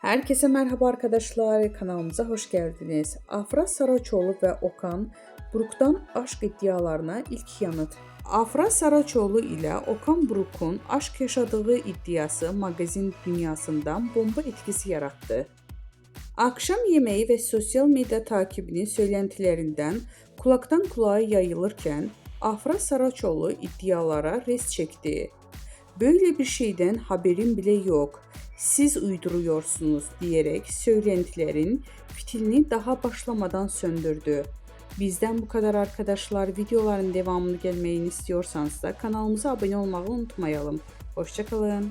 Herkese merhaba arkadaşlar, kanalımıza hoş geldiniz. Afra Saraçoğlu ve Okan Buruk'tan aşk iddialarına ilk yanıt. Afra Saraçoğlu ile Okan Buruk'un aşk yaşadığı iddiası magazin dünyasından bomba etkisi yarattı. Akşam yemeği ve sosyal medya takibinin söylentilerinden kulaktan kulağa yayılırken Afra Saraçoğlu iddialara res çekti. "Böyle bir şeyden haberim bile yok. Siz uyduruyorsunuz" diyerek söylentilerin fitilini daha başlamadan söndürdü. Bizden bu kadar arkadaşlar. Videoların devamını gelmesini istiyorsanız da kanalımıza abone olmayı unutmayalım. Hoşça kalın.